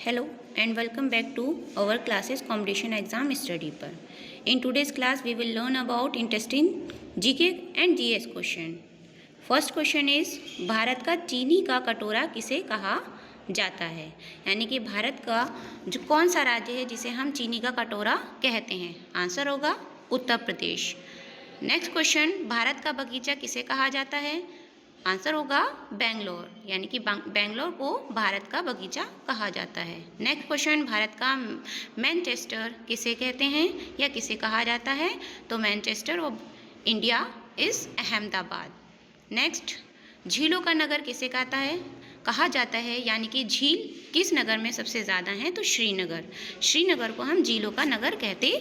Hello and welcome back to our classes competition exam study पर. In today's class we will learn about interesting GK and GS question. First question is Bharat का चीनी का कटोरा किसे कहा जाता है, यानी कि भारत का जो कौन सा राज्य है जिसे हम चीनी का कटोरा कहते हैं. आंसर होगा उत्तर प्रदेश. नेक्स्ट क्वेश्चन भारत का बगीचा किसे कहा जाता है. आंसर होगा बेंगलोर, यानी कि बेंगलोर को भारत का बगीचा कहा जाता है. नेक्स्ट क्वेश्चन भारत का मैनचेस्टर किसे कहते हैं या किसे कहा जाता है, तो Manchester of India is Ahmedabad. Next झीलों का नगर किसे कहा जाता है, यानी कि झील किस नगर में सबसे ज़्यादा हैं, तो श्रीनगर. श्रीनगर को हम झीलों का नगर कहते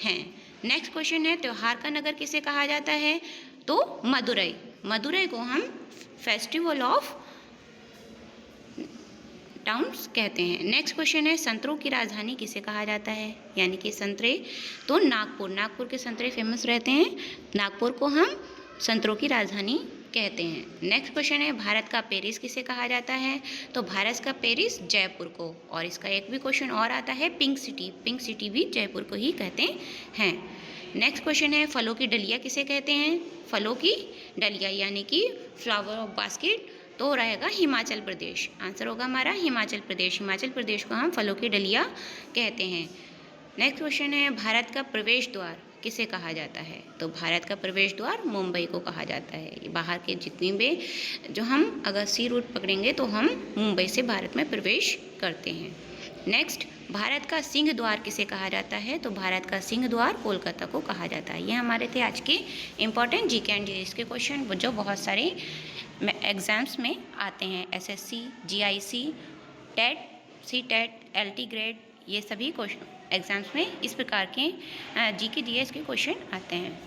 हैं. नेक्स्ट क्वेश्चन है त्योहार का नगर किसे कहा जाता है, तो मदुरई. मदुरई को हम फेस्टिवल ऑफ टाउन्स कहते हैं. नेक्स्ट क्वेश्चन है संतरों की राजधानी किसे कहा जाता है, यानी कि संतरे, तो नागपुर. नागपुर के संतरे फेमस रहते हैं, नागपुर को हम संतरों की राजधानी कहते हैं. नेक्स्ट क्वेश्चन है भारत का पेरिस किसे कहा जाता है, तो भारत का पेरिस जयपुर को. और इसका एक भी क्वेश्चन और आता है पिंक सिटी. पिंक सिटी भी जयपुर को ही कहते हैं. नेक्स्ट क्वेश्चन है फलों की डलिया किसे कहते हैं. फलों की डलिया यानी कि फ्लावर ऑफ बास्केट, तो रहेगा हिमाचल प्रदेश. आंसर होगा हमारा हिमाचल प्रदेश. हिमाचल प्रदेश को हम फलों की डलिया कहते हैं. नेक्स्ट क्वेश्चन है भारत का प्रवेश द्वार किसे कहा जाता है, तो भारत का प्रवेश द्वार मुंबई को कहा जाता है. बाहर के जितनी भी जो हम अगर सी रूट पकड़ेंगे तो हम मुंबई से भारत में प्रवेश करते हैं. नेक्स्ट भारत का सिंह द्वार किसे कहा जाता है, तो भारत का सिंह द्वार कोलकाता को कहा जाता है. ये हमारे थे आज के इंपॉर्टेंट जीके एंड जीएस के क्वेश्चन, जो बहुत सारे एग्जाम्स में आते हैं. SSC, GIC, TET, C TET, LT grade, ये सभी क्वेश्चन एग्जाम्स में इस प्रकार के जीके जीएस के क्वेश्चन आते हैं.